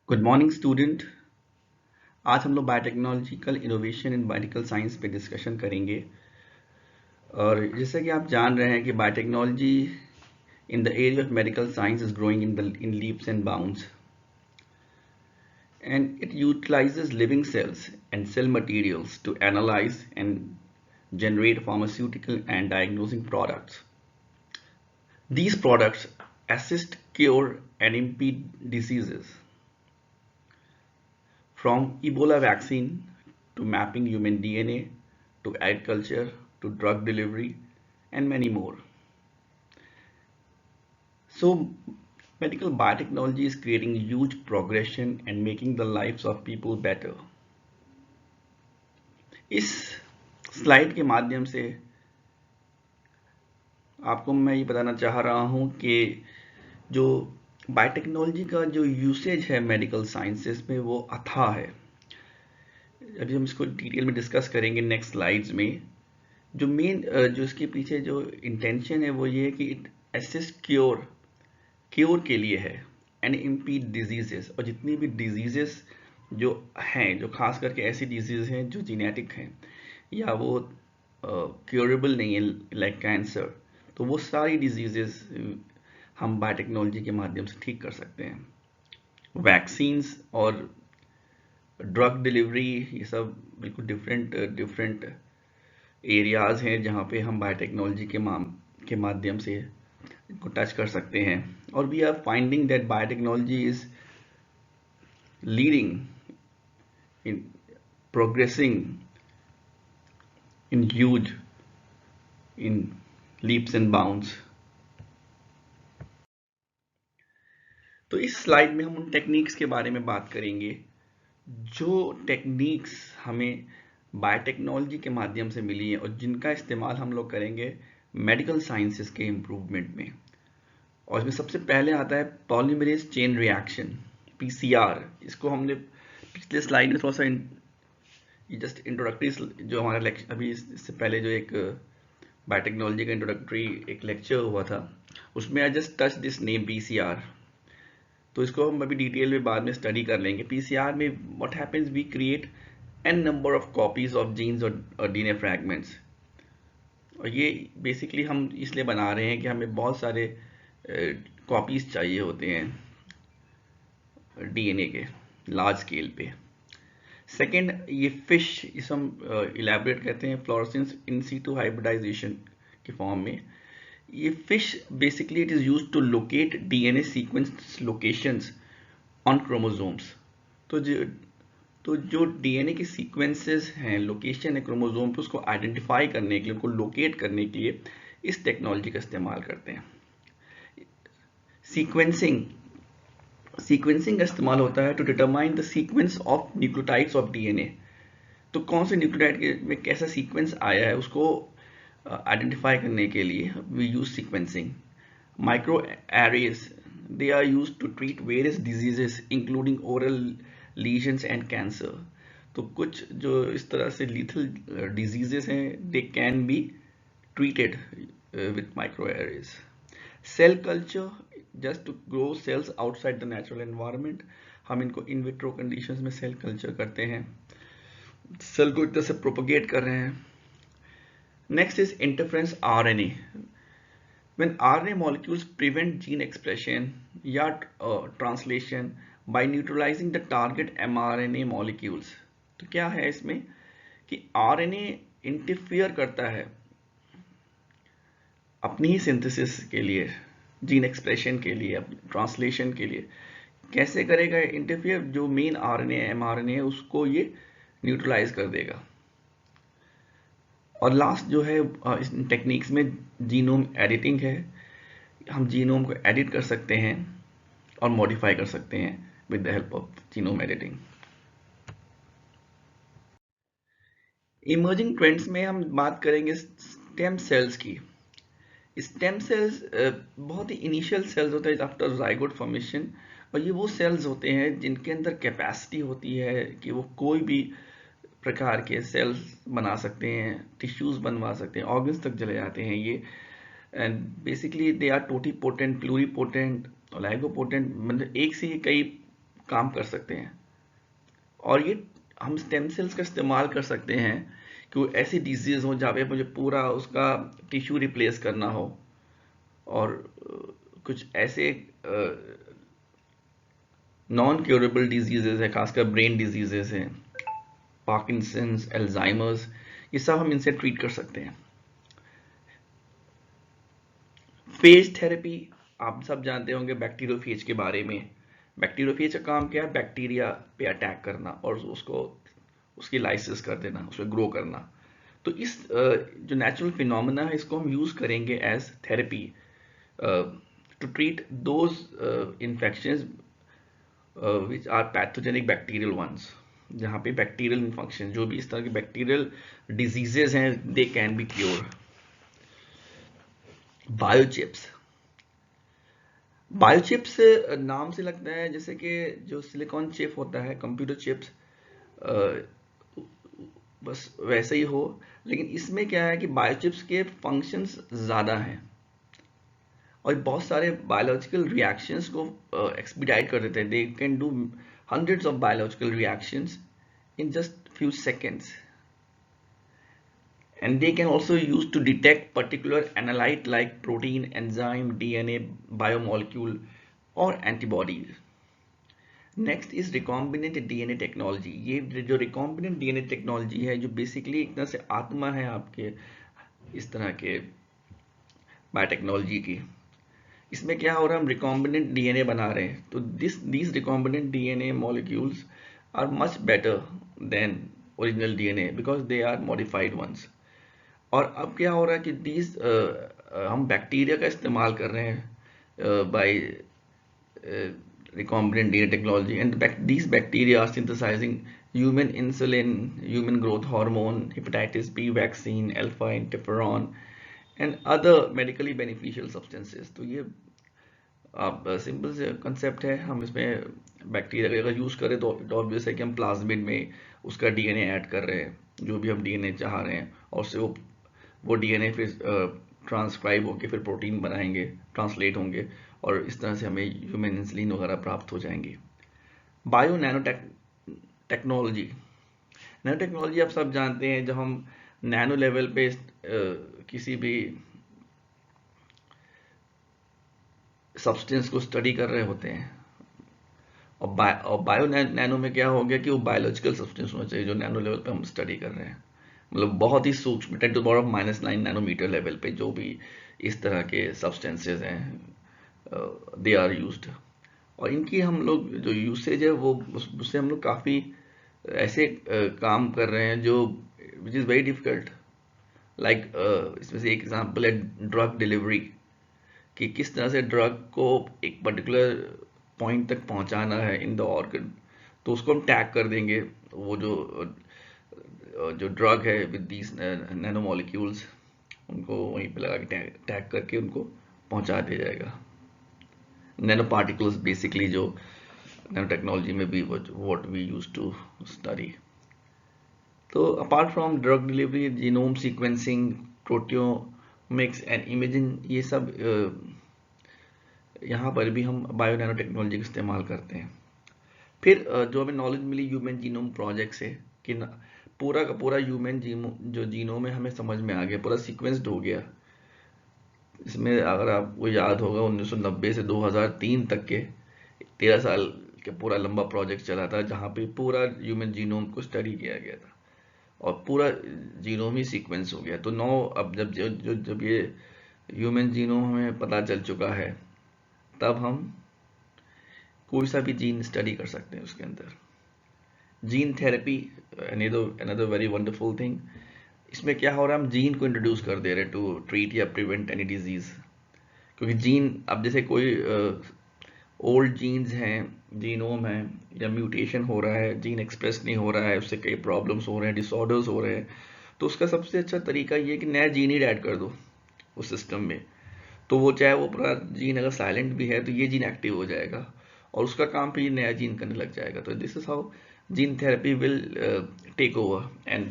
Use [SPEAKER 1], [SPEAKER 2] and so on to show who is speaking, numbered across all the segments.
[SPEAKER 1] Good morning student. आज हम लोग biotechnological innovation in medical science पे डिस्कशन करेंगे। और जैसा कि आप जान रहे हैं कि biotechnology in the area of medical science is growing in leaps and bounds, and it utilises living cells and cell materials to analyse and generate pharmaceutical and diagnosing products. These products assist, cure, and impede diseases. From Ebola vaccine to mapping human DNA to agriculture to drug delivery and many more. So, medical biotechnology is creating huge progression and making the lives of people better. इस slide के माध्यम से आपको मैं ये बताना चाह रहा हूँ कि जो बायोटेक्नोलॉजी का जो यूसेज है मेडिकल साइंसेस में वो अथाह है। अभी हम इसको डिटेल में डिस्कस करेंगे नेक्स्ट स्लाइड्स में। जो मेन जो इसके पीछे जो इंटेंशन है वो ये है कि इट असिस्ट क्योर के लिए है एंड इम्पीड डिजीजेस। और जितनी भी डिजीजेस जो हैं, जो खास करके ऐसी डिजीज हैं जो जीनेटिक हैं या वो क्योरेबल नहीं है लाइक कैंसर, तो वो सारी डिजीजेस हम बायोटेक्नोलॉजी के माध्यम से ठीक कर सकते हैं। वैक्सीन्स और ड्रग डिलीवरी ये सब बिल्कुल डिफरेंट एरियाज हैं जहाँ पे हम बायोटेक्नोलॉजी के माध्यम से इनको टच कर सकते हैं। और we are finding that biotechnology is leading in progressing in huge in leaps and bounds. तो इस स्लाइड में हम उन टेक्निक्स के बारे में बात करेंगे जो टेक्निक्स हमें बायोटेक्नोलॉजी के माध्यम से मिली है और जिनका इस्तेमाल हम लोग करेंगे मेडिकल साइंसेस के इम्प्रूवमेंट में। और इसमें सबसे पहले आता है पॉलीमरेज चेन रिएक्शन, पीसीआर। इसको हमने पिछले स्लाइड में थोड़ा सा ये जस्ट इंट्रोडक्टरी जो हमारा लेक्चर अभी इससे पहले जो एक बायोटेक्नोलॉजी का इंट्रोडक्टरी एक लेक्चर हुआ था उसमें I just touch this name PCR. तो इसको हम अभी डिटेल में बाद में स्टडी कर लेंगे। पीसीआर में what happens, we create an number of copies of genes और डीएनए फ्रैगमेंट्स। और ये बेसिकली हम इसलिए बना रहे हैं कि हमें बहुत सारे कॉपीज चाहिए होते हैं डीएनए के लार्ज स्केल पे। सेकेंड, ये फिश, इसे हम इलेबरेट कहते हैं फ्लोरेसेंस इन सीटू हाइब्रिडाइजेशन के फॉर्म में। ये FISH basically it is used to locate DNA sequence locations on chromosomes. तो जो डीएनए के सीक्वेंसेस हैं, लोकेशन है क्रोमोसोम पे, उसको आइडेंटिफाई करने के लिए, उनको लोकेट करने के लिए इस टेक्नोलॉजी का इस्तेमाल करते हैं। सीक्वेंसिंग का इस्तेमाल होता है to determine the sequence of nucleotides of DNA. तो कौन से न्यूक्लियोटाइड में कैसा सीक्वेंस आया है उसको आइडेंटिफाई करने के लिए we use sequencing. Microarrays, they are used to treat various diseases including oral lesions and cancer। तो कुछ जो इस तरह से lethal diseases हैं they can be treated with microarrays। Cell culture, just to grow cells outside the natural environment, हम इनको in vitro conditions में cell culture करते हैं, सेल को एक तरह से प्रोपोगेट कर रहे हैं। Next is interference RNA. When RNA molecules prevent gene expression या translation by neutralizing the target mRNA molecules। तो क्या है इसमें कि RNA इंटरफियर करता है अपनी ही सिंथेसिस के लिए, जीन एक्सप्रेशन के लिए, ट्रांसलेशन के लिए। कैसे करेगा इंटरफियर? जो मेन आरएनए एमआरएनए है उसको ये न्यूट्रलाइज कर देगा। और लास्ट जो है इस टेक्निक्स में जीनोम एडिटिंग है। हम जीनोम को एडिट कर सकते हैं और मॉडिफाई कर सकते हैं with the help of genome editing. Emerging trends में हम बात करेंगे स्टेम सेल्स की। स्टेम सेल्स बहुत ही इनिशियल सेल्स होते हैं आफ्टर जाइगोट फॉर्मेशन, और ये वो सेल्स होते हैं जिनके अंदर कैपेसिटी होती है कि वो कोई भी प्रकार के सेल्स बना सकते हैं, टिश्यूज बनवा सकते हैं, ऑर्गन्स तक चले जाते हैं ये। And basically they are totipotent, pluripotent, oligopotent, मतलब एक से कई काम कर सकते हैं। और ये हम स्टेम सेल्स का इस्तेमाल कर सकते हैं कि वो ऐसी डिजीज हो जहाँ पे मुझे पूरा उसका टिश्यू रिप्लेस करना हो, और कुछ ऐसे नॉन क्योरेबल डिजीजेज है, खासकर ब्रेन डिजीजेज हैं, पार्किंसंस, अल्जाइमर्स, ये सब हम इनसे ट्रीट कर सकते हैं। फेज थेरेपी, आप सब जानते होंगे बैक्टीरियोफेज के बारे में। बैक्टीरियोफेज का काम क्या है? बैक्टीरिया पे अटैक करना और उसको उसकी लाइसिस कर देना, उसको ग्रो करना। तो इस जो नेचुरल फिनोमेना है, इसको हम यूज करेंगे as therapy to treat those infections which are pathogenic bacterial ones, जहाँ पे बैक्टीरियल इन्फेक्शन, जो भी इस तरह के बैक्टीरियल डिजीजेज हैं, दे कैन बी क्योर। बायोचिप्स, बायोचिप्स नाम से लगता है जैसे कि जो सिलिकॉन चिप होता है, कंप्यूटर चिप्स, बस वैसे ही हो। लेकिन इसमें क्या है कि बायोचिप्स के फंक्शंस ज़्यादा हैं और बहुत सारे बायोलॉजिकल रिएक्शंस को एक्सपीडाइट कर देते हैं। They can do hundreds of biological reactions in just few seconds, and they can also use to detect particular analyte like protein, enzyme, DNA, biomolecule or antibodies. Next is recombinant DNA technology. ये जो recombinant DNA technology है, जो basically एक तरह से आत्मा है आपके इस तरह के बायोटेक्नोलॉजी की। इसमें क्या हो रहा है, हम रिकॉम्बिनेंट डीएनए बना रहे हैं, तो these recombinant DNA molecules are much better than original DNA because they are modified ones. और अब क्या हो रहा है कि हम बैक्टीरिया का इस्तेमाल कर रहे हैं bye recombinant DNA technology, and these bacteria are synthesizing human insulin, human growth hormone, hepatitis B vaccine, alpha interferon, and other medically beneficial substances. तो ये आप सिंपल से कंसेप्ट है। हम इसमें बैक्टीरिया का अगर यूज़ करें तो ऑब्वियस है कि हम प्लाज्मिड में उसका डीएनए ऐड कर रहे हैं, जो भी हम डीएनए चाह रहे हैं, और उससे वो डीएनए फिर ट्रांसक्राइब होके फिर प्रोटीन बनाएंगे, ट्रांसलेट होंगे, और इस तरह से हमें ह्यूमन इंसुलिन वगैरह प्राप्त हो जाएंगी। Bio nano technology, nano technology आप सब जानते हैं, जब हम नैनो लेवल पे किसी भी सब्सटेंस को स्टडी कर रहे होते हैं, और बायो नैनो में क्या हो गया कि वो बायोलॉजिकल सब्सटेंस होना चाहिए जो नैनो लेवल पे हम स्टडी कर रहे हैं, मतलब बहुत ही सूक्ष्म 10 to the power of -9 nanometre level पे जो भी इस तरह के सब्सटेंसेज हैं, दे आर यूज्ड। और इनकी हम लोग जो यूसेज है वो उससे हम लोग काफ़ी ऐसे काम कर रहे हैं जो which is very difficult. Like इसमें से एक एग्जांपल है ड्रग डिलीवरी, कि किस तरह से ड्रग को एक पर्टिकुलर पॉइंट तक पहुंचाना है इन द ऑर्गन। तो उसको हम टैग कर देंगे, वो जो ड्रग है विद दीज नैनो मॉलिक्यूल्स, उनको वहीं पे लगा के टैग करके उनको पहुंचा दिया जाएगा। नैनो पार्टिकल्स बेसिकली जो नैनो टेक्नोलॉजी में भी what we use to study. तो apart from drug delivery, genome sequencing, proteomics and imaging, ये सब यहाँ पर भी हम बायो नैनो टेक्नोलॉजी का इस्तेमाल करते हैं। फिर जो हमें नॉलेज मिली ह्यूमन जीनोम प्रोजेक्ट से, कि पूरा का पूरा ह्यूमन जो जीनोम है हमें समझ में आ गया, पूरा सीक्वेंस्ड हो गया। इसमें अगर आपको याद होगा 1990 से 2003 तक के 13 साल के पूरा लंबा प्रोजेक्ट चला था, जहाँ पे पूरा ह्यूमन जीनोम को स्टडी किया गया था और पूरा जीनोम ही सीक्वेंस हो गया। तो अब जब ये ह्यूमन जीनोम हमें पता चल चुका है, तब हम कोई सा भी जीन स्टडी कर सकते हैं उसके अंदर। Gene therapy, another very wonderful thing. इसमें क्या हो रहा है, हम जीन को इंट्रोड्यूस कर दे रहे हैं टू ट्रीट या प्रिवेंट एनी डिजीज। क्योंकि जीन, अब जैसे कोई ओल्ड जीन्स हैं, जीनोम है, या म्यूटेशन हो रहा है, जीन एक्सप्रेस नहीं हो रहा है, उससे कई प्रॉब्लम्स हो रहे हैं, डिसऑर्डर्स हो रहे हैं, तो उसका सबसे अच्छा तरीका ये है कि नया जीन ही ऐड कर दो उस सिस्टम में। तो वो चाहे वो पूरा जीन अगर साइलेंट भी है तो ये जीन एक्टिव हो जाएगा और उसका काम फिर ये नया जीन करने लग जाएगा। तो this is how gene therapy will take over, and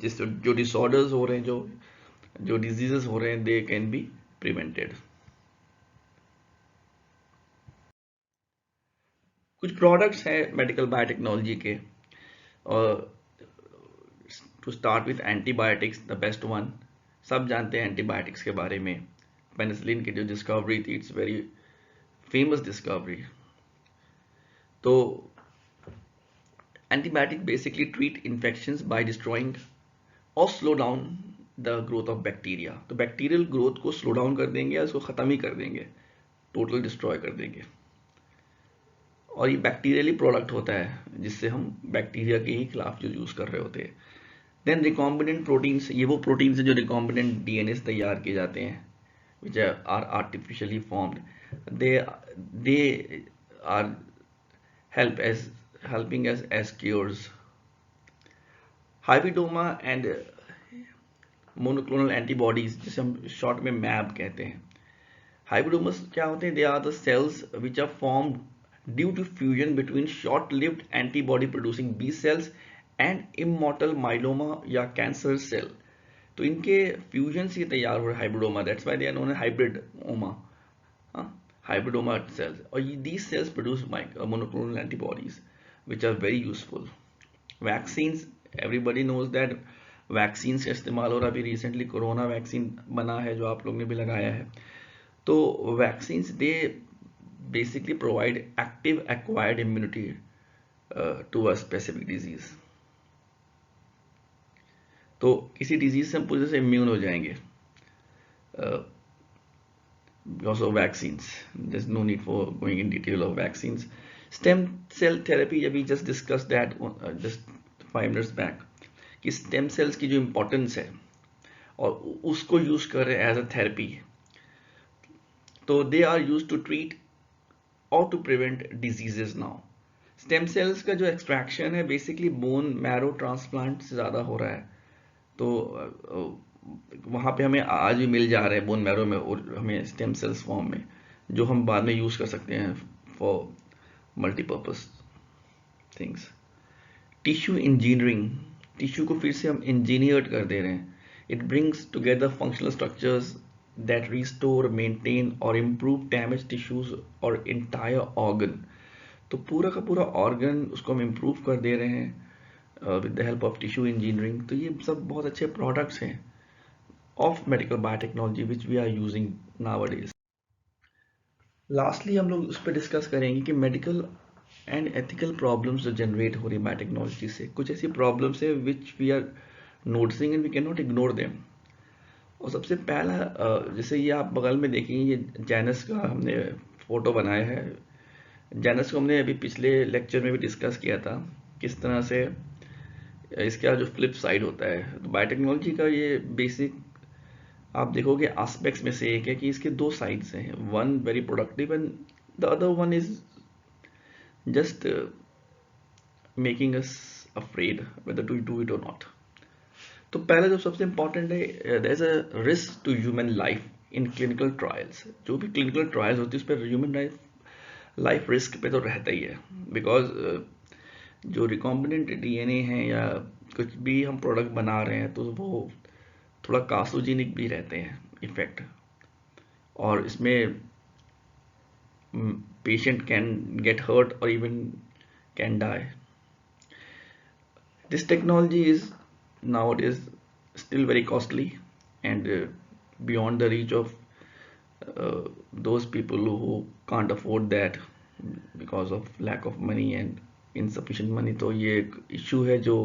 [SPEAKER 1] जिस जो डिसऑर्डर्स हो रहे हैं, जो डिजीजेस हो रहे हैं, दे कैन बी प्रिवेंटेड। कुछ प्रोडक्ट्स हैं मेडिकल बायोटेक्नोलॉजी के, और to start with antibiotics, the best one. सब जानते हैं एंटीबायोटिक्स के बारे में। पेनिसिलिन की जो डिस्कवरी थी, इट्स वेरी फेमस डिस्कवरी। तो antibiotic basically treat infections by destroying और slow down the growth of bacteria. तो बैक्टीरियल ग्रोथ को स्लो डाउन कर देंगे या उसको ख़त्म ही कर देंगे, टोटल डिस्ट्रॉय कर देंगे। और ये बैक्टीरियली प्रोडक्ट होता है जिससे हम बैक्टीरिया के ही खिलाफ जो यूज़ कर रहे होते हैं। देन रिकॉम्बिनेंट प्रोटीन्स, ये वो प्रोटीन्स हैं जो रिकॉम्बिनेंट डीएनए से तैयार किए जाते हैं, which are artificially formed. They are helping us as cures. Hybridoma and monoclonal antibodies, जिसे हम शॉर्ट में मैब कहते हैं। हाइब्रिडोमस क्या होते हैं? They are the cells which are formed due to fusion between short lived antibody producing B cells and immortal myeloma या कैंसर सेल। तो इनके फ्यूजन से तैयार हो रहा है hybridoma, that's why they are known as hybridoma, hybridoma cells. Or these cells produce monoclonal antibodies which are very useful. Vaccines, everybody knows that vaccines का इस्तेमाल हो रहा है। अभी रिसेंटली कोरोना वैक्सीन बना है जो आप लोग ने भी लगाया है। तो vaccines they basically provide active acquired immunity to a specific disease. तो किसी डिजीज से हम पूरी तरह से इम्यून हो जाएंगे because of vaccines. There's no need for going in detail of vaccines. Stem cell therapy, we just discussed that just 5 minutes back, कि stem cells की जो importance है और उसको यूज कर रहे हैं as a therapy. तो they are used to treat or to prevent diseases now. Stem cells का जो extraction है basically bone marrow transplant से ज़्यादा हो रहा है। तो वहाँ पे हमें आज भी मिल जा रहे हैं बोन मैरो में, और हमें स्टेम सेल्स फॉर्म में, जो हम बाद में यूज़ कर सकते हैं for multipurpose things. Tissue engineering, tissue को फिर से हम इंजीनियर्ड कर दे रहे हैं। It brings together functional structures that restore, maintain और इम्प्रूव डैमेज टिश्यूज और इंटायर ऑर्गन। तो पूरा का पूरा ऑर्गन उसको हम इम्प्रूव कर दे रहे हैं with the help of tissue engineering. तो ये सब बहुत अच्छे प्रोडक्ट्स हैं of medical biotechnology which we are using nowadays. Lastly हम लोग उस पर डिस्कस करेंगे कि मेडिकल एंड एथिकल प्रॉब्लम्स जो जनरेट हो रही है बायोटेक्नोलॉजी से। कुछ ऐसी प्रॉब्लम्स है which we are noticing and we can not ignore them. और सबसे पहला, जैसे ये आप बगल में देखेंगे, ये जैनस का हमने फोटो बनाया है। जैनस को हमने अभी पिछले लेक्चर में भी डिस्कस किया था, किस तरह से इसका जो फ्लिप साइड होता है। तो बायोटेक्नोलॉजी का ये बेसिक आप देखोगे एस्पेक्ट्स में से एक है कि इसके दो साइड्स हैं, one very productive and the other one is just making us afraid whether to do it और नॉट। तो पहले जो सबसे इंपॉर्टेंट है, there is a risk to human life in clinical trials. जो भी क्लिनिकल ट्रायल्स होती है उस पर ह्यूमन लाइफ रिस्क पे तो रहता ही है, बिकॉज जो रिकॉम्बिनेंट डीएनए है या कुछ भी हम प्रोडक्ट बना रहे हैं तो वो थोड़ा कार्सिनोजेनिक भी रहते हैं इफेक्ट, और इसमें पेशेंट कैन गेट हर्ट और even can die. This technology is nowadays still very costly and beyond the reach of those people who can't afford that because of lack of money and insufficient money. तो ये एक issue है जो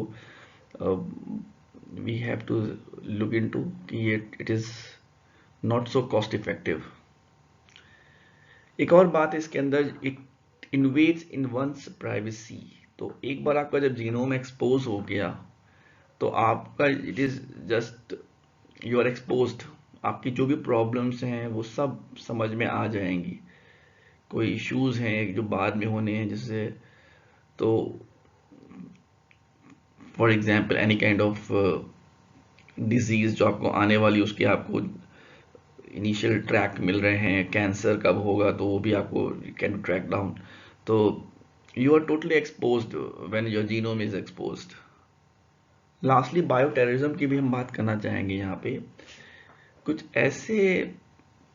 [SPEAKER 1] we have to look into कि it is not so cost effective. एक और बात है इसके अंदर, it invades in one's privacy। तो एक बार आपका जब जीनोम एक्सपोज हो गया तो आपका it is just you are exposed. आपकी जो भी प्रॉब्लम्स हैं वो सब समझ में आ जाएंगी। कोई इश्यूज हैं जो बाद में होने हैं, जैसे तो for example any kind of disease जो आपको आने वाली, उसके आपको इनिशियल ट्रैक मिल रहे हैं। कैंसर कब होगा तो वो भी आपको कैन ट्रैक डाउन। तो you are totally exposed when your genome is exposed. Lastly bioterrorism की भी हम बात करना चाहेंगे। यहाँ पे कुछ ऐसे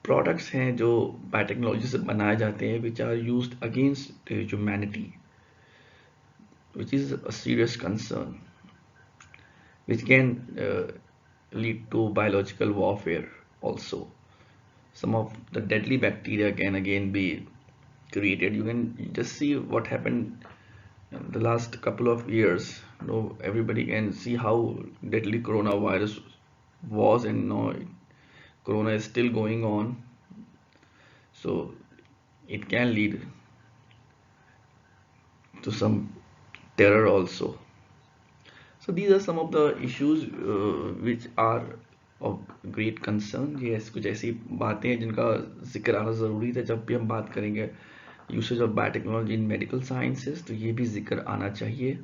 [SPEAKER 1] प्रोडक्ट्स हैं जो बायोटेक्नोलॉजी से बनाए जाते हैं which are used against humanity, which is a serious concern, which can lead to biological warfare also. Some of the deadly bacteria can again be created. You can just see what happened in the last couple of years. You know, everybody can see how deadly coronavirus was, and now corona is still going on. So it can lead to some terror also. So these are some of the issues which are of great concern. ये कुछ ऐसी बातें हैं जिनका जिक्र आना ज़रूरी था जब भी हम बात करेंगे usage of biotechnology in medical sciences, तो ये भी जिक्र आना चाहिए.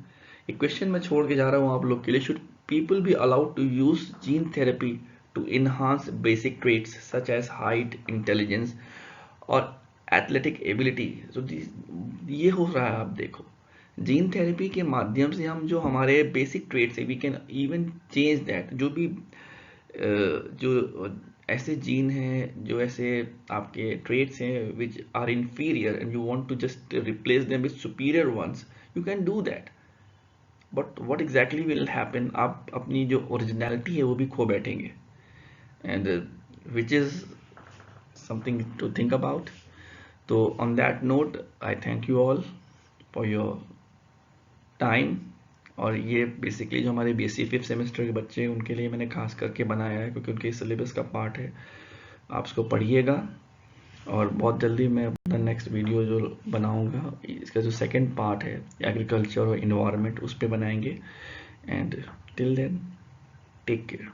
[SPEAKER 1] एक क्वेश्चन मैं छोड़ के जा रहा हूँ आप लोग के लिए. Should people be allowed to use gene therapy to enhance basic traits such as height, intelligence और एथलेटिक एबिलिटी? तो ये हो रहा है. आप देखो, जीन थेरेपी के माध्यम से हम जो हमारे बेसिक ट्रेट्स है we can even change that. जो भी जो ऐसे जीन हैं, जो ऐसे आपके ट्रेट्स हैं which are inferior and you want to just replace them with superior ones, you can do that. But what exactly will happen, आप अपनी जो ओरिजिनलिटी है वो भी खो बैठेंगे, and which is something to think about. तो on that note I thank you all for your time. और ये बेसिकली जो हमारे बीएससी 5th सेमेस्टर के बच्चे हैं उनके लिए मैंने खास करके बनाया है, क्योंकि उनके सिलेबस का पार्ट है. आप इसको पढ़िएगा, और बहुत जल्दी मैं अपना नेक्स्ट वीडियो जो बनाऊंगा इसका जो सेकंड पार्ट है एग्रीकल्चर और इन्वायरमेंट उस पर बनाएंगे. And till then take care.